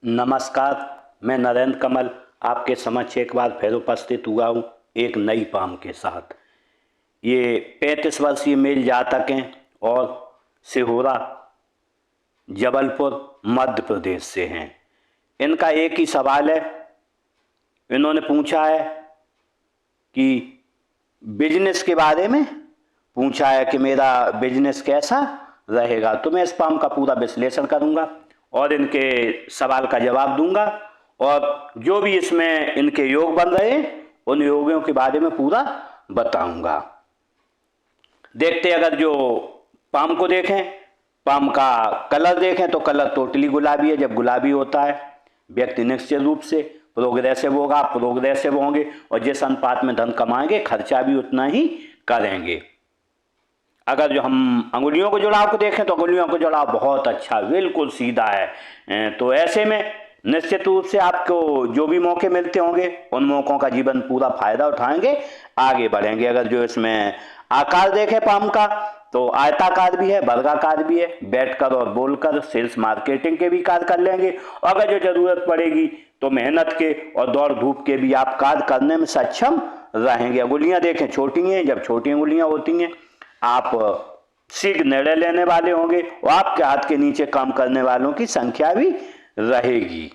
नमस्कार। मैं नरेंद्र कमल आपके समक्ष एक बार फिर उपस्थित हुआ हूँ एक नई पाम के साथ। ये 35 वर्षीय मेल जातक हैं और सिहोरा जबलपुर मध्य प्रदेश से हैं। इनका एक ही सवाल है। इन्होंने पूछा है कि बिजनेस के बारे में पूछा है कि मेरा बिजनेस कैसा रहेगा। तो मैं इस पाम का पूरा विश्लेषण करूंगा और इनके सवाल का जवाब दूंगा और जो भी इसमें इनके योग बन रहे हैं उन योगों के बारे में पूरा बताऊंगा। देखते अगर जो पाम को देखें, पाम का कलर देखें तो कलर टोटली गुलाबी है। जब गुलाबी होता है व्यक्ति निश्चित रूप से प्रोग्रेसिव होगा, प्रोग्रेसिव होंगे और जिस अनुपात में धन कमाएंगे खर्चा भी उतना ही करेंगे। अगर जो हम अंगुलियों को जुड़ाव को देखें तो अंगुलियों को जुड़ाव बहुत अच्छा, बिल्कुल सीधा है। तो ऐसे में निश्चित रूप से आपको जो भी मौके मिलते होंगे उन मौकों का जीवन पूरा फायदा उठाएंगे, आगे बढ़ेंगे। अगर जो इसमें आकार देखें पाम का तो आयताकार भी है, वर्गाकार भी है। बैठकर और बोलकर सेल्स मार्केटिंग के भी कार्य कर लेंगे। अगर जो जरूरत पड़ेगी तो मेहनत के और दौड़ धूप के भी आप कार्य करने में सक्षम रहेंगे। अंगुलियां देखें छोटी हैं। जब छोटी अंगुलियां होती हैं आप शीघ्र निर्णय लेने वाले होंगे और आपके हाथ के नीचे काम करने वालों की संख्या भी रहेगी।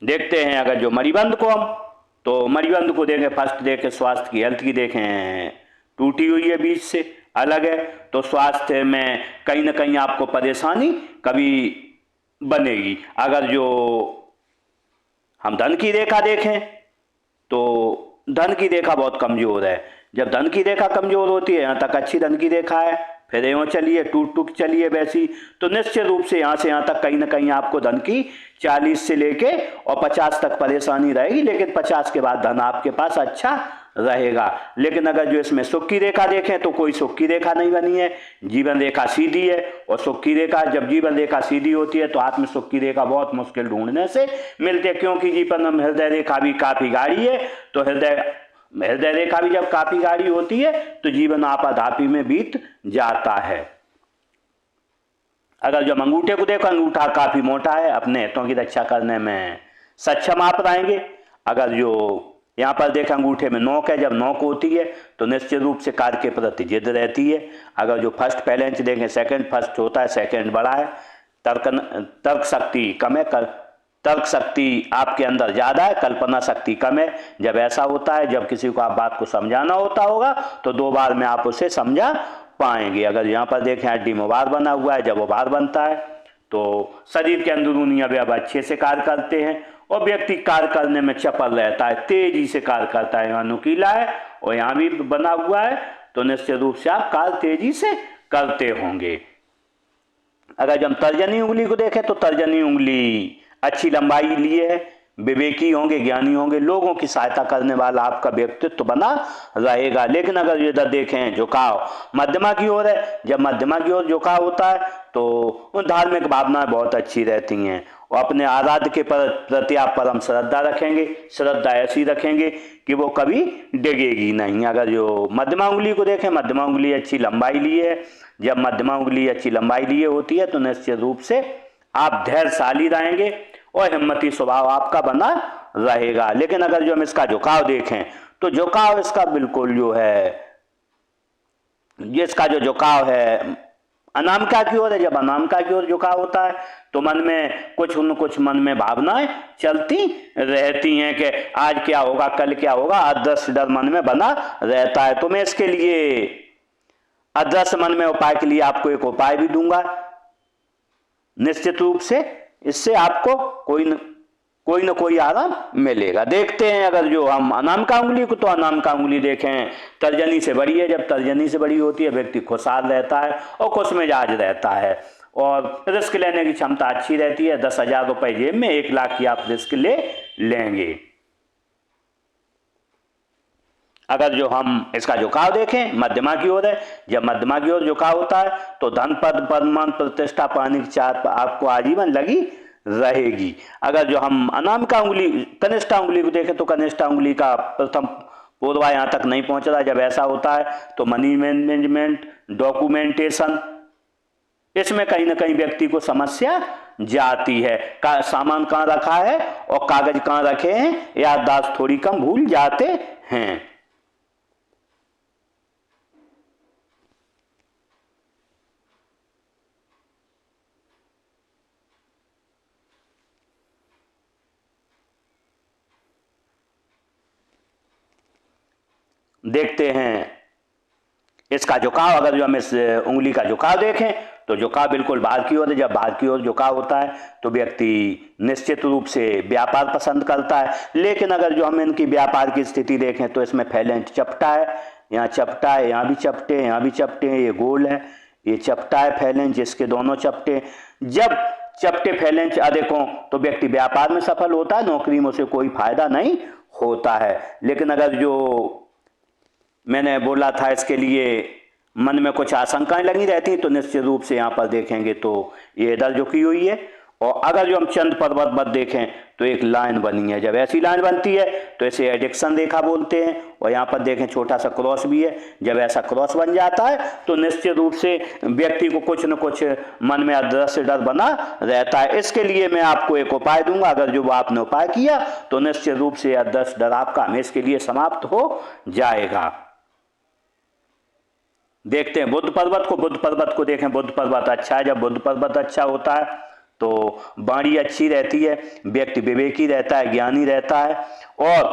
देखते हैं अगर जो मणिबंध को हम तो मणिबंध को देखें, फर्स्ट देखें स्वास्थ्य की, हेल्थ की देखें टूटी हुई है, बीच से अलग है। तो स्वास्थ्य में कहीं ना कहीं आपको परेशानी कभी बनेगी। अगर जो हम धन की रेखा देखें तो धन की रेखा बहुत कमजोर है। जब धन की रेखा कमजोर होती है, यहाँ तक अच्छी धन की रेखा है, फिर यूँ चलिए टूट टूट चलिए वैसी, तो निश्चित रूप से यहाँ से यहाँ तक कहीं ना कहीं आपको धन की 40 से लेके और 50 तक परेशानी रहेगी। लेकिन 50 के बाद धन आपके पास अच्छा रहेगा। लेकिन अगर जो इसमें सुख की रेखा देखें तो कोई सुख की रेखा नहीं बनी है, जीवन रेखा सीधी है। और सुख की रेखा, जब जीवन रेखा सीधी होती है तो हाथ में सुख की रेखा बहुत मुश्किल ढूंढने से मिलते, क्योंकि जीवन में हृदय रेखा भी काफी गाढ़ी है। तो हृदय रेखा भी जब काफी गाढ़ी होती है तो जीवन आपाधापी में बीत जाता है। अगर जब अंगूठे को देखो, अंगूठा काफी मोटा है, अपने हितों की रक्षा करने में सक्षम आप रहेंगे। अगर जो यहाँ पर देखें अंगूठे में नोक है, जब नोक होती है तो निश्चित रूप से कार्य के प्रति जिद रहती है। अगर जो फर्स्ट पहले इंच देखें, सेकंड फर्स्ट होता है, सेकंड बड़ा है। तर्क शक्ति कम है, तर्क शक्ति आपके अंदर ज्यादा है, कल्पना शक्ति कम है। जब ऐसा होता है, जब किसी को आप बात को समझाना होता होगा तो 2 बार में आप उसे समझा पाएंगे। अगर यहाँ पर देखें हड्डी में उभार बना हुआ है, जब उभार बनता है तो शरीर के अंदरूनी अवयव अच्छे से कार्य करते हैं और व्यक्ति कार्य करने में चपल रहता है, तेजी से कार्य करता है। यहाँ नुकीला है और यहाँ भी बना हुआ है तो निश्चित रूप से आप कार्य तेजी से करते होंगे। अगर हम तर्जनी उंगली को देखें तो तर्जनी उंगली अच्छी लंबाई लिए है, विवेकी होंगे, ज्ञानी होंगे, लोगों की सहायता करने वाला आपका व्यक्तित्व बना रहेगा। लेकिन अगर इधर देखें झुकाव मध्यमा की ओर है, जब मध्यमा की ओर झुकाव होता है तो उन धार्मिक भावनाएं बहुत अच्छी रहती हैं और अपने आराध्य के प्रति आप परम श्रद्धा रखेंगे। श्रद्धा ऐसी रखेंगे कि वो कभी डिगेगी नहीं। अगर जो मध्यमा उंगली को देखें, मध्यमा उंगली अच्छी लंबाई लिए है। जब मध्यमा उंगली अच्छी लंबाई लिए होती है तो निश्चित रूप से आप धैर्यशाली रहेंगे और हिम्मती स्वभाव आपका बना रहेगा। लेकिन अगर जो हम इसका झुकाव देखें तो झुकाव इसका बिल्कुल जो है, इसका जो झुकाव है अनामिका की ओर है। जब अनामिका की ओर झुकाव होता है तो मन में कुछ मन में भावनाएं चलती रहती हैं कि आज क्या होगा, कल क्या होगा, अदृश्य डर मन में बना रहता है। तो मैं इसके लिए अदृश्य मन में उपाय के लिए आपको एक उपाय भी दूंगा। निश्चित रूप से इससे आपको कोई न कोई आराम मिलेगा। देखते हैं अगर जो हम अनामिका उंगली को, तो अनामिका उंगली देखें तर्जनी से बड़ी है। जब तर्जनी से बड़ी होती है व्यक्ति खुशहाल रहता है और खुश मिजाज रहता है और रिस्क लेने की क्षमता अच्छी रहती है। 10,000 रुपए जेब में, 1 लाख की आप रिस्क ले लेंगे। अगर जो हम इसका झुकाव देखें मध्यमा की ओर है, जब मध्यमा की ओर झुकाव होता है तो धन पद पदमान प्रतिष्ठा पाने की चाह आपको आजीवन लगी रहेगी। अगर जो हम अनामिका उंगली कनिष्ठा उंगली को देखें तो कनिष्ठा उंगली का प्रथम पोरवा यहाँ तक नहीं पहुंच रहा। जब ऐसा होता है तो मनी मैनेजमेंट, डॉक्यूमेंटेशन इसमें कहीं ना कहीं व्यक्ति को समस्या जाती है। सामान कहाँ रखा है और कागज कहाँ रखे हैं, याददाश्त थोड़ी कम भूल जाते हैं। देखते हैं इसका झुकाव। अगर जो हम इस उंगली का झुकाव देखें तो झुकाव बिल्कुल बाहर की ओर है। जब बाहर की ओर झुकाव होता है तो व्यक्ति निश्चित रूप से व्यापार पसंद करता है। लेकिन अगर जो हम इनकी व्यापार की स्थिति देखें तो इसमें फैलेंट चपटा है, यहाँ चपटा है, यहाँ भी चपटे, यहाँ भी चपटे हैं, ये गोल है, ये चपटा है फैलेंट, जिसके दोनों चपटे। जब चपटे फैलेंच अधिक हों तो व्यक्ति व्यापार में सफल होता है, नौकरी में उसे कोई फायदा नहीं होता है। लेकिन अगर जो मैंने बोला था इसके लिए मन में कुछ आशंकाएं लगी रहती हैं तो निश्चित रूप से यहाँ पर देखेंगे तो ये इधर झुकी हुई है। और अगर जो हम चंद पर्वत पर देखें तो एक लाइन बनी है। जब ऐसी लाइन बनती है तो इसे एडिक्शन रेखा बोलते हैं। और यहाँ पर देखें छोटा सा क्रॉस भी है। जब ऐसा क्रॉस बन जाता है तो निश्चित रूप से व्यक्ति को कुछ न कुछ मन में अदृश्य डर बना रहता है। इसके लिए मैं आपको एक उपाय दूंगा। अगर जो आपने उपाय किया तो निश्चित रूप से अदृश्य डर आपका हमेशा के लिए समाप्त हो जाएगा। देखते हैं बुद्ध पर्वत को। बुद्ध पर्वत को देखें, बुद्ध पर्वत अच्छा है। जब बुद्ध पर्वत अच्छा होता है तो वाणी अच्छी रहती है, व्यक्ति विवेकी रहता है, ज्ञानी रहता है और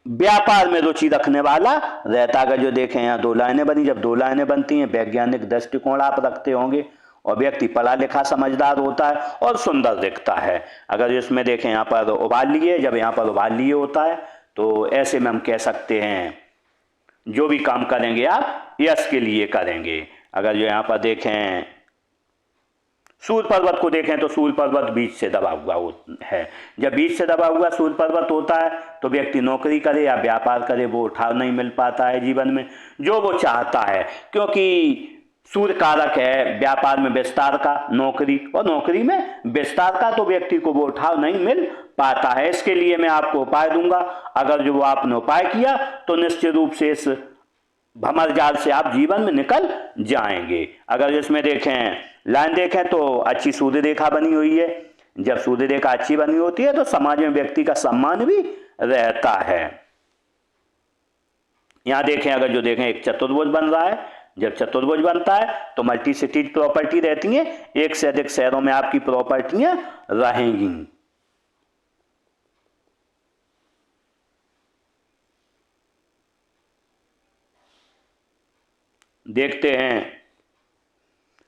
व्यापार में रुचि रखने वाला रहता है। अगर जो देखें यहाँ दो लाइनें बनी, जब दो लाइनें बनती हैं वैज्ञानिक दृष्टिकोण आप रखते होंगे और व्यक्ति पढ़ा लिखा समझदार होता है और सुंदर दिखता है। अगर इसमें देखें यहाँ पर उबाल लिए, जब यहाँ पर उबाल लिए होता है तो ऐसे में हम कह सकते हैं जो भी काम करेंगे आप यश के लिए करेंगे। अगर जो यहाँ पर देखें सूर्य पर्वत को देखें तो सूर्य पर्वत बीच से दबा हुआ है। जब बीच से दबा हुआ सूर्य पर्वत होता है तो व्यक्ति नौकरी करे या व्यापार करे वो उठाव नहीं मिल पाता है जीवन में जो वो चाहता है, क्योंकि सूर्य कारक है व्यापार में विस्तार का, नौकरी और नौकरी में विस्तार का, तो व्यक्ति को वो उठाव नहीं मिल पाता है। इसके लिए मैं आपको उपाय दूंगा। अगर जो वो आपने उपाय किया तो निश्चित रूप से इस भंवर जाल से आप जीवन में निकल जाएंगे। अगर इसमें देखें लाइन देखें तो अच्छी सूर्य रेखा बनी हुई है। जब सूर्य रेखा अच्छी बनी होती है तो समाज में व्यक्ति का सम्मान भी रहता है। यहां देखें, अगर जो देखें एक चतुर्भुज बन रहा है। जब चतुर्भुज बनता है तो मल्टी सिटीज प्रॉपर्टी रहती है, एक से अधिक शहरों में आपकी प्रॉपर्टियां रहेंगी। देखते हैं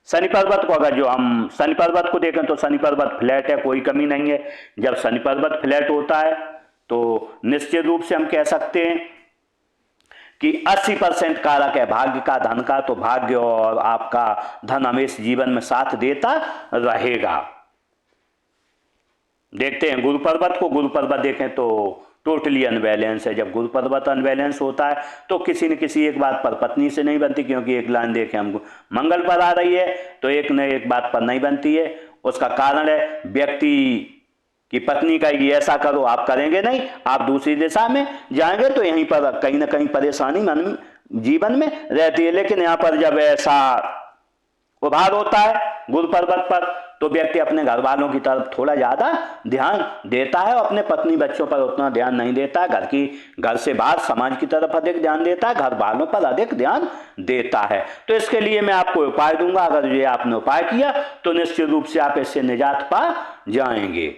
शनि पर्वत को। अगर जो हम शनि पर्वत को देखें तो शनि पर्वत फ्लैट है, कोई कमी नहीं है। जब शनि पर्वत फ्लैट होता है तो निश्चित रूप से हम कह सकते हैं कि 80% कारक है भाग्य का, धन का। तो भाग्य और आपका धन हमेशा जीवन में साथ देता रहेगा। देखते हैं गुरु पर्वत को। गुरु पर्वत देखें तो टोटली अनबैलेंस है। जब गुरु पर्वत अनबैलेंस होता है तो किसी न किसी एक बात पर पत्नी से नहीं बनती, क्योंकि एक लाइन देखें हमको मंगल पर आ रही है तो एक न एक बात पर नहीं बनती है। उसका कारण है व्यक्ति की पत्नी कहेगी ऐसा करो, आप करेंगे नहीं, आप दूसरी दिशा में जाएंगे, तो यहीं पर कहीं ना कहीं परेशानी मन जीवन में रहती है। लेकिन यहाँ पर जब ऐसा उभार होता है गुरु पर्वत पर तो व्यक्ति अपने घर वालों की तरफ थोड़ा ज्यादा ध्यान देता है और अपने पत्नी बच्चों पर उतना ध्यान नहीं देता है। घर से बाहर समाज की तरफ अधिक ध्यान देता है, घर वालों पर अधिक ध्यान देता है। तो इसके लिए मैं आपको उपाय दूंगा। अगर ये आपने उपाय किया तो निश्चित रूप से आप इससे निजात पा जाएंगे।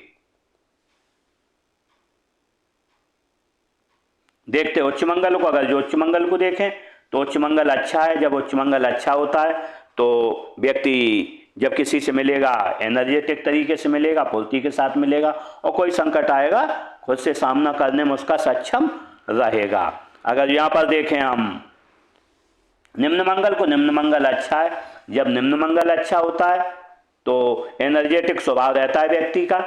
देखते उच्च मंगल को। अगर जो उच्च मंगल को देखें तो उच्च मंगल अच्छा है। जब उच्च मंगल अच्छा होता है तो व्यक्ति जब किसी से मिलेगा एनर्जेटिक तरीके से मिलेगा, फुर्ती के साथ मिलेगा और कोई संकट आएगा खुद से सामना करने में उसका सक्षम रहेगा। अगर यहाँ पर देखें हम निम्न मंगल को, निम्न मंगल अच्छा है। जब निम्न मंगल अच्छा होता है तो एनर्जेटिक स्वभाव रहता है व्यक्ति का।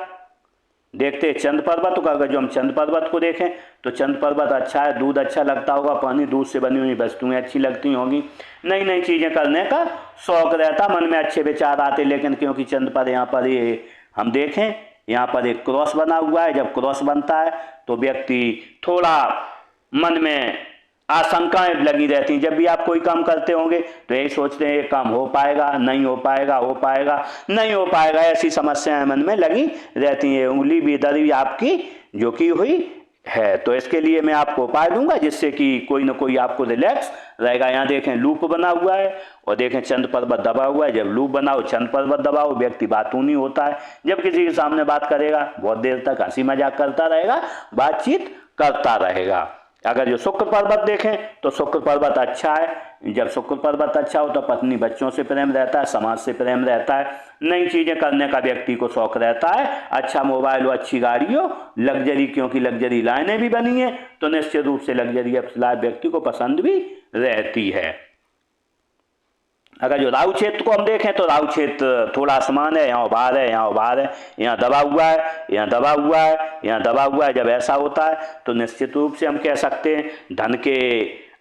देखते हैं चंद्र पर्वत का। अगर जो हम चंद्र पर्वत को देखें तो चंद्र पर्वत अच्छा है, दूध अच्छा लगता होगा, पानी, दूध से बनी हुई वस्तुएं अच्छी लगती होंगी, नई नई चीजें करने का शौक रहता, मन में अच्छे विचार आते। लेकिन क्योंकि चंद्र पर यहाँ पर ये हम देखें यहाँ पर एक क्रॉस बना हुआ है। जब क्रॉस बनता है तो व्यक्ति थोड़ा मन में आशंकाएं लगी रहती हैं। जब भी आप कोई काम करते होंगे तो यही सोचते हैं ये काम हो पाएगा, नहीं हो पाएगा, हो पाएगा, नहीं हो पाएगा, ऐसी समस्याएं मन में लगी रहती हैं। उंगली भी दरी आपकी झुकी हुई है। तो इसके लिए मैं आपको उपाय दूंगा जिससे कि कोई ना कोई आपको रिलैक्स रहेगा। यहाँ देखें लूप बना हुआ है और देखें चंद पर्वत दबा हुआ है। जब लूप बनाओ, चंद पर्वत दबाओ, व्यक्ति बातूनी होता है। जब किसी के सामने बात करेगा बहुत देर तक हंसी मजाक करता रहेगा, बातचीत करता रहेगा। अगर जो शुक्र पर्वत देखें तो शुक्र पर्वत अच्छा है। जब शुक्र पर्वत अच्छा हो तो पत्नी बच्चों से प्रेम रहता है, समाज से प्रेम रहता है, नई चीजें करने का व्यक्ति को शौक रहता है। अच्छा मोबाइल हो, अच्छी गाड़ी हो, लग्जरी, क्योंकि लग्जरी लाइनें भी बनी है तो निश्चित रूप से लग्जरी लाइफ व्यक्ति को पसंद भी रहती है। अगर जो राहु क्षेत्र को हम देखें तो राहु क्षेत्र थोड़ा आसमान है, यहाँ उभार है, यहाँ उभार है, यहाँ दबा हुआ है, यहाँ दबा हुआ है, यहाँ दबा हुआ है। जब ऐसा होता है तो निश्चित रूप से हम कह सकते हैं धन के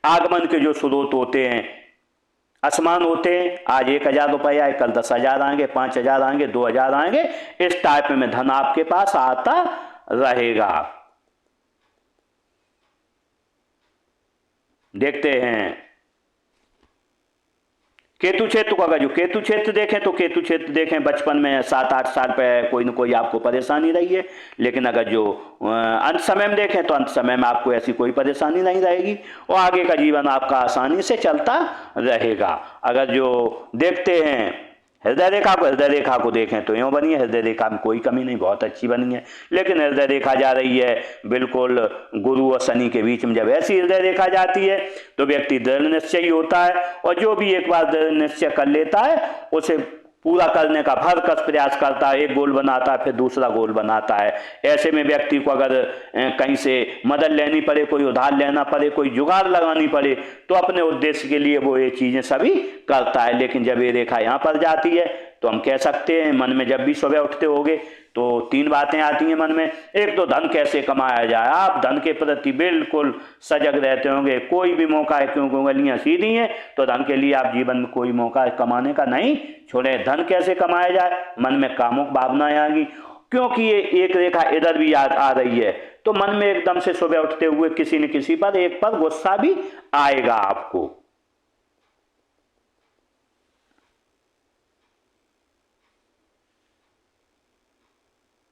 आगमन के जो स्रोत होते हैं आसमान होते हैं। आज 1000 रुपये आए, कल 10,000 आएंगे, 5,000 आएंगे, 2,000 आएंगे। इस टाइप में धन आपके पास आता रहेगा। देखते हैं केतु क्षेत्र को। अगर जो केतु क्षेत्र देखें तो केतु क्षेत्र देखें बचपन में 7-8 साल पे कोई ना कोई आपको परेशानी रही है, लेकिन अगर जो अंत समय में देखें तो अंत समय में आपको ऐसी कोई परेशानी नहीं रहेगी और आगे का जीवन आपका आसानी से चलता रहेगा। अगर जो देखते हैं हृदय रेखा को देखें तो यूँ बनी है, हृदय रेखा में कोई कमी नहीं, बहुत अच्छी बनी है। लेकिन हृदय रेखा जा रही है बिल्कुल गुरु और शनि के बीच में। जब ऐसी हृदय रेखा जाती है तो व्यक्ति दृढ़ निश्चयी होता है और जो भी एक बार दृढ़ निश्चय कर लेता है उसे पूरा करने का भरकस प्रयास करता है। एक गोल बनाता है फिर दूसरा गोल बनाता है। ऐसे में व्यक्ति को अगर कहीं से मदद लेनी पड़े, कोई उधार लेना पड़े, कोई जुगाड़ लगानी पड़े तो अपने उद्देश्य के लिए वो ये चीजें सभी करता है। लेकिन जब ये रेखा यहाँ पर जाती है तो हम कह सकते हैं मन में जब भी सुबह उठते होगे तो 3 बातें आती हैं मन में। एक तो धन कैसे कमाया जाए, आप धन के प्रति बिल्कुल सजग रहते होंगे। कोई भी मौका है, क्योंकि उंगलियां सीधी हैं तो धन के लिए आप जीवन में कोई मौका कमाने का नहीं छोड़े। धन कैसे कमाया जाए, मन में कामुक भावनाएं आएंगी, क्योंकि ये एक रेखा इधर भी आ रही है तो मन में एकदम से सुबह उठते हुए किसी न किसी पर एक पर गुस्सा भी आएगा आपको।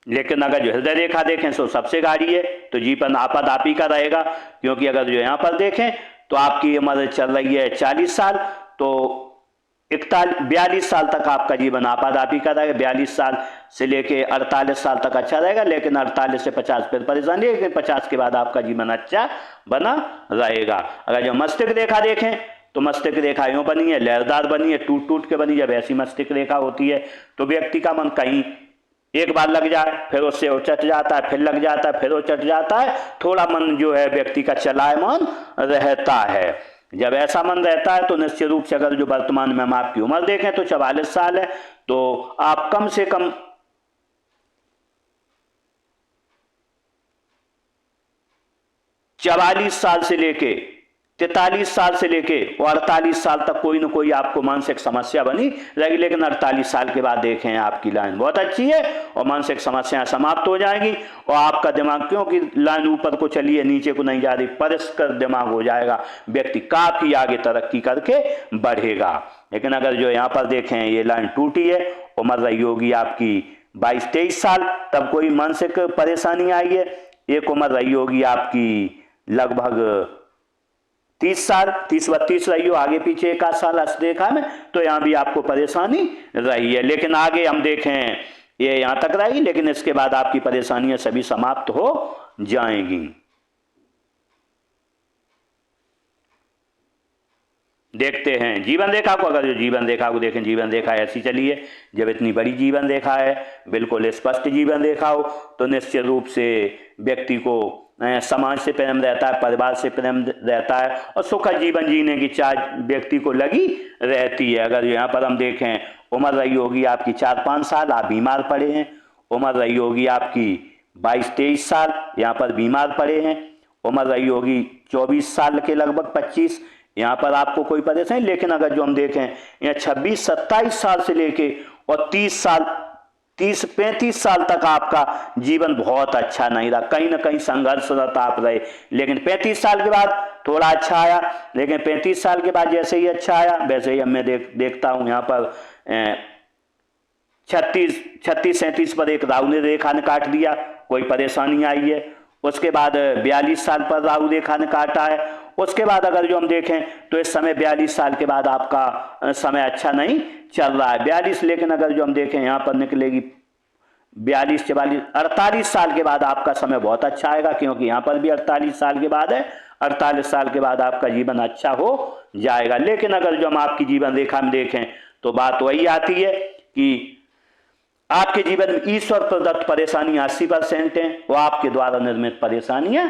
लेकिन अगर जो हृदय रेखा देखें तो सबसे गाढ़ी है तो जीवन आपद आप ही का रहेगा। क्योंकि अगर जो यहाँ पर देखें तो आपकी उम्र चल रही है 40 साल तो 42 साल तक आपका जीवन आपाद आप ही का रहेगा। 42 साल से लेके 48 साल तक अच्छा रहेगा, लेकिन 48 से 50 फिर परेशानी है, लेकिन 50 के बाद आपका जीवन अच्छा बना रहेगा। अगर जो मस्तिष्क रेखा देखें तो मस्तिष्क रेखा यूं बनी है, लहरदार बनी है, टूट टूट के बनी। जब ऐसी मस्तिष्क रेखा होती है तो व्यक्ति का मन कहीं एक बार लग जाए फिर उससे उचट जाता है, फिर लग जाता है, फिर उचट जाता है। थोड़ा मन जो है व्यक्ति का चलायमान रहता है। जब ऐसा मन रहता है तो निश्चित रूप से अगर जो वर्तमान में हम आपकी उम्र देखें तो 44 साल है तो आप कम से कम 44 साल से लेके 43 साल से लेके और 48 साल तक कोई ना कोई आपको मानसिक समस्या बनी रहेगी। लेकिन 48 साल के बाद देखें आपकी लाइन बहुत अच्छी है और मानसिक समस्याएं समाप्त हो जाएंगी और आपका दिमाग, क्योंकि लाइन ऊपर को चली है नीचे को नहीं जा रही, परिष्कृत दिमाग हो जाएगा। व्यक्ति काफी आगे तरक्की करके बढ़ेगा। लेकिन अगर जो यहाँ पर देखें ये लाइन टूटी है, उम्र रही होगी आपकी 22-23 साल, तब कोई मानसिक परेशानी आई है। एक उम्र रही होगी आपकी लगभग 30 साल, 30-32 रही हो, आगे पीछे 1 आध साल देखा में तो यहाँ भी आपको परेशानी रही है। लेकिन आगे हम देखें ये यहाँ तक रहेगी, लेकिन इसके बाद आपकी परेशानियां सभी समाप्त हो जाएंगी। देखते हैं जीवन रेखा को। अगर जो जीवन रेखा को देखें, जीवन रेखा ऐसी चली है, जब इतनी बड़ी जीवन रेखा है, बिल्कुल स्पष्ट जीवन रेखा हो तो निश्चित रूप से व्यक्ति को समाज से प्रेम रहता है, परिवार से प्रेम रहता है और सुखद जीवन जीने की चाह व्यक्ति को लगी रहती है। अगर यहाँ पर हम देखें उम्र रही होगी आपकी 4-5 साल, आप बीमार पड़े हैं। उम्र रही होगी आपकी 22-23 साल, यहाँ पर बीमार पड़े हैं। उम्र रही होगी 24 साल के लगभग 25, यहाँ पर आपको कोई परेशानी। लेकिन अगर जो हम देखें यहाँ 26-27 साल से लेके और 30 साल 30-35 साल तक आपका जीवन बहुत अच्छा नहीं रहा, कहीं ना कहीं संघर्षरत आप रहे, लेकिन 35 साल के बाद थोड़ा अच्छा आया, लेकिन 35 साल के बाद जैसे ही अच्छा आया वैसे ही अब मैं देखता हूँ यहाँ पर 36-37 पर एक राहु ने रेखा ने काट दिया, कोई परेशानी आई है। उसके बाद 42 साल पर राहु रेखा ने काटा है। उसके बाद अगर जो हम देखें तो इस समय 42 साल के बाद आपका समय अच्छा नहीं चल रहा है, 42, लेकिन अगर जो हम देखें यहाँ पर निकलेगी 42-44 48 साल के बाद आपका समय बहुत अच्छा आएगा, क्योंकि यहाँ पर भी 48 साल के बाद है, 48 साल के बाद आपका जीवन अच्छा हो जाएगा। लेकिन अगर जो हम आपकी जीवन रेखा में देखें तो बात वही आती है कि आपके जीवन में ईश्वर प्रदत्त परेशानियां 80% हैं और आपके द्वारा निर्मित परेशानियां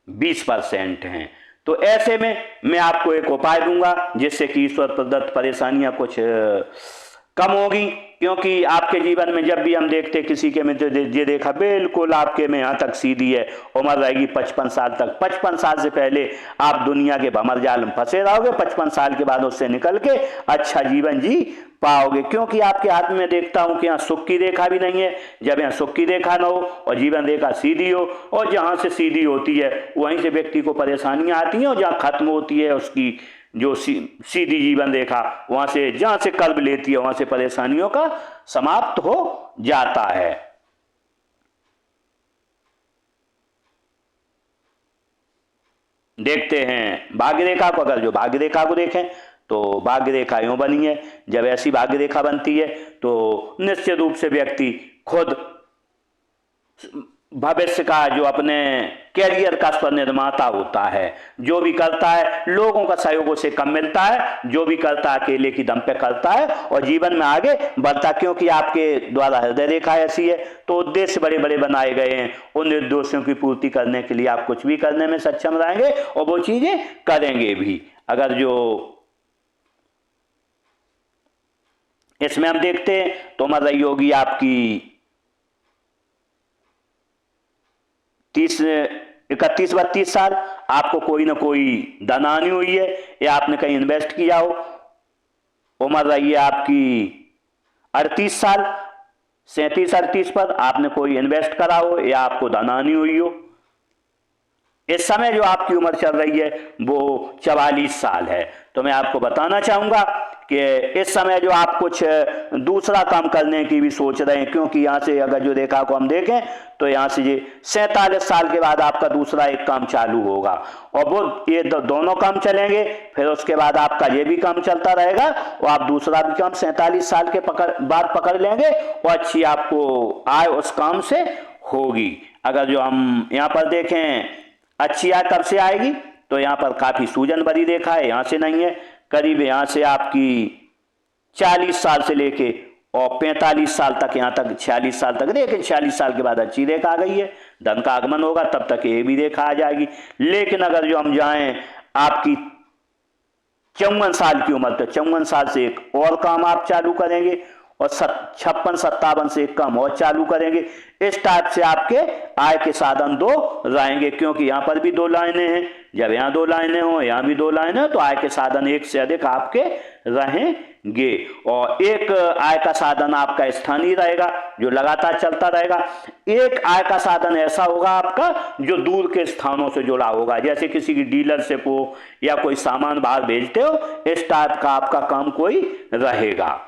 20% हैं। तो ऐसे में मैं आपको एक उपाय दूंगा जिससे कि ईश्वर प्रदत्त परेशानियां कुछ कम होगी, क्योंकि आपके जीवन में जब भी हम देखते किसी के में ये देखा बिल्कुल आपके में यहाँ तक सीधी है, उम्र रहेगी 55 साल तक। 55 साल से पहले आप दुनिया के भंवर जाल में फंसे रहोगे, 55 साल के बाद उससे निकल के अच्छा जीवन जी पाओगे, क्योंकि आपके हाथ में देखता हूं कि यहाँ सुख की रेखा भी नहीं है। जब यहाँ सुख की रेखा न हो और जीवन रेखा सीधी हो, और जहाँ से सीधी होती है वहीं से व्यक्ति को परेशानियां आती हैं, और जहाँ खत्म होती है उसकी जो सीधी जीवन रेखा, वहां से जहां से कर्म लेती है वहां से परेशानियों का समाप्त हो जाता है। देखते हैं भाग्य रेखा को। अगर जो भाग्य रेखा को देखें तो भाग्य रेखा यूं बनी है, जब ऐसी भाग्य रेखा बनती है तो निश्चित रूप से व्यक्ति खुद भविष्य का जो अपने कैरियर का स्वनिर्माता होता है। जो भी करता है लोगों का सहयोग उसे कम मिलता है, जो भी करता है अकेले की दम पे करता है और जीवन में आगे बढ़ता, क्योंकि आपके द्वारा हृदय रेखा ऐसी है तो उद्देश्य बड़े बड़े बनाए गए हैं। उन उद्देश्यों की पूर्ति करने के लिए आप कुछ भी करने में सक्षम रहेंगे और वो चीजें करेंगे भी। अगर जो इसमें हम देखते हैं तो उम्र रही होगी आपकी 31-32 साल, आपको कोई ना कोई धन आनी हुई है या आपने कहीं इन्वेस्ट किया हो। उम्र रही है आपकी 38 साल, 37-38 पर आपने कोई इन्वेस्ट करा हो या आपको धन आनी हुई हो। इस समय जो आपकी उम्र चल रही है वो 44 साल है। तो मैं आपको बताना चाहूंगा कि इस समय जो आप कुछ दूसरा काम करने की भी सोच रहे हैं, क्योंकि यहाँ से अगर जो रेखा को हम देखें तो यहाँ से ये 47 साल के बाद आपका दूसरा एक काम चालू होगा, और वो ये दोनों काम चलेंगे, फिर उसके बाद आपका ये भी काम चलता रहेगा और आप दूसरा भी काम 47 साल के बाद पकड़ लेंगे और अच्छी आपको आय उस काम से होगी। अगर जो हम यहाँ पर देखें अच्छी आय कब से आएगी तो यहाँ पर काफी सूजन भरी रेखा है, यहाँ से नहीं है, करीब यहाँ से आपकी 40 साल से लेके और 45 साल तक, यहाँ तक 46 साल तक, लेकिन 46 साल के बाद अच्छी रेखा आ गई है, धन का आगमन होगा, तब तक ये भी रेखा आ जाएगी। लेकिन अगर जो हम जाएं आपकी 54 साल की उम्र, तो 54 साल से एक और काम आप चालू करेंगे और 56-57 से एक काम और चालू करेंगे। इस टाइप से आपके आय के साधन दो रहेंगे, क्योंकि यहाँ पर भी दो लाइनें हैं, जब यहाँ दो लाइनें हो यहाँ भी दो लाइनें, तो आय के साधन एक से अधिक आपके रहेंगे। और एक आय का साधन आपका स्थानीय रहेगा जो लगातार चलता रहेगा। एक आय का साधन ऐसा होगा आपका जो दूर के स्थानों से जुड़ा होगा, जैसे किसी की डीलरशिप हो या कोई सामान बाहर भेजते हो, इस टाइप का आपका काम कोई रहेगा।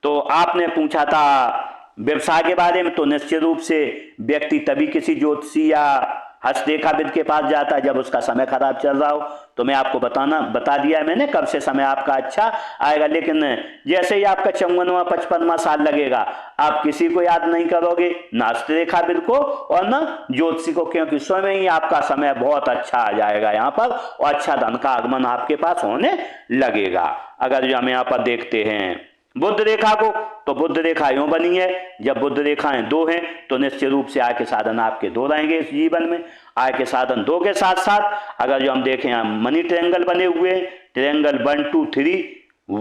तो आपने पूछा था व्यवसाय के बारे में, तो निश्चित रूप से व्यक्ति तभी किसी ज्योतिषी या हस्तरेखाविद के पास जाता है जब उसका समय खराब चल रहा हो। तो मैं आपको बता दिया है मैंने कब से समय आपका अच्छा आएगा। लेकिन जैसे ही आपका 54वां-55वां साल लगेगा आप किसी को याद नहीं करोगे, ना हस्तरेखाविद को और ना ज्योतिषी को, क्योंकि स्वयं ही आपका समय बहुत अच्छा आ जाएगा यहाँ पर और अच्छा धन का आगमन आपके पास होने लगेगा। अगर जो हम यहाँ पर देखते हैं बुध रेखा को, तो बुध रेखा यूं बनी है, जब बुध रेखाएं दो हैं तो निश्चित रूप से आय के साधन आपके दो रहेंगे इस जीवन में। आय के साधन दो के साथ साथ अगर जो हम देखें यहाँ मनी ट्रायंगल बने हुए हैं, ट्रायंगल 1 2 3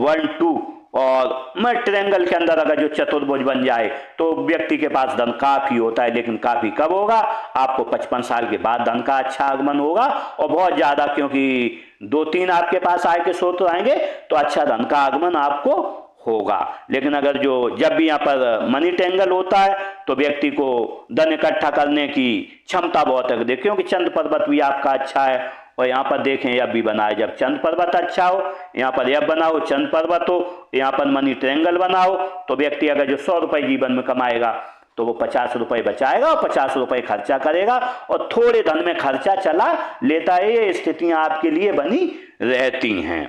1 2 और मैं ट्रायंगल के अंदर अगर जो चतुर्भुज बन जाए तो व्यक्ति के पास धन काफी होता है, लेकिन काफी कब होगा? आपको 55 साल के बाद धन का अच्छा आगमन होगा, और बहुत ज्यादा, क्योंकि 2-3 आपके पास आय के स्रोत आएंगे तो अच्छा धन का आगमन आपको होगा। लेकिन अगर जो जब भी यहाँ पर मनी ट्रायंगल होता है तो व्यक्ति को धन इकट्ठा करने की क्षमता बहुत है, देखिए क्योंकि चंद्र पर्वत भी आपका अच्छा है, और यहाँ पर देखें यह भी बना है, जब चंद्र पर्वत अच्छा हो, यहाँ पर यह बना हो, चंद्र पर्वत हो, यहाँ पर मनी ट्रायंगल बना हो, तो व्यक्ति अगर जो 100 रुपये जीवन में कमाएगा तो वो 50 रुपये बचाएगा और 50 रुपये खर्चा करेगा, और थोड़े धन में खर्चा चला लेता है। ये स्थितियां आपके लिए बनी रहती हैं।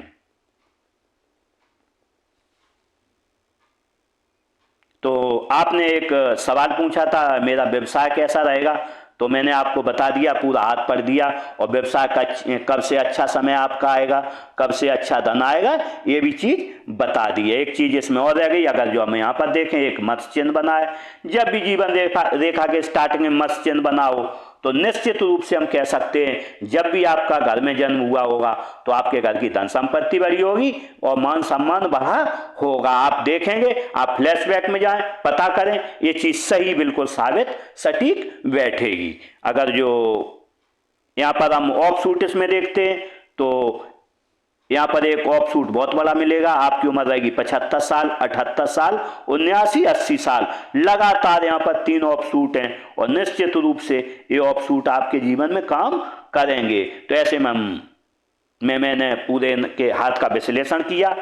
तो आपने एक सवाल पूछा था मेरा व्यवसाय कैसा रहेगा, तो मैंने आपको बता दिया, पूरा हाथ पढ़ दिया, और व्यवसाय का कब से अच्छा समय आपका आएगा, कब से अच्छा धन आएगा, ये भी चीज बता दी है। एक चीज इसमें और रह गई, अगर जो हम यहाँ पर देखें एक मत्स्य चिन्ह बना है, जब भी जीवन रेखा के स्टार्टिंग में मत्स्य चिन्ह बना हो तो निश्चित रूप से हम कह सकते हैं जब भी आपका घर में जन्म हुआ होगा तो आपके घर की धन संपत्ति बढ़ी होगी और मान सम्मान बढ़ा होगा। आप देखेंगे, आप फ्लैशबैक में जाएं, पता करें, ये चीज सही बिल्कुल साबित सटीक बैठेगी। अगर जो यहाँ पर हम ऑफ शूट इसमें देखते हैं तो यहाँ पर एक ऑफ शूट बहुत बड़ा मिलेगा, आपकी उम्र रहेगी 75 साल, 78 साल, 79, 80 साल, लगातार यहाँ पर 3 ऑफ शूट हैं, और निश्चित रूप से ये ऑफ शूट आपके जीवन में काम करेंगे। तो ऐसे में मैंने पूरे के हाथ का विश्लेषण किया,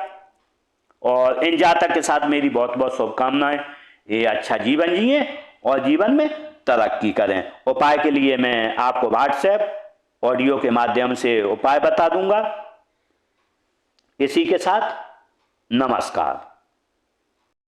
और इन जातक के साथ मेरी बहुत बहुत शुभकामनाएं। ये अच्छा जीवन जिए और जीवन में तरक्की करें। उपाय के लिए मैं आपको व्हाट्सएप ऑडियो के माध्यम से उपाय बता दूंगा। इसी के साथ नमस्कार।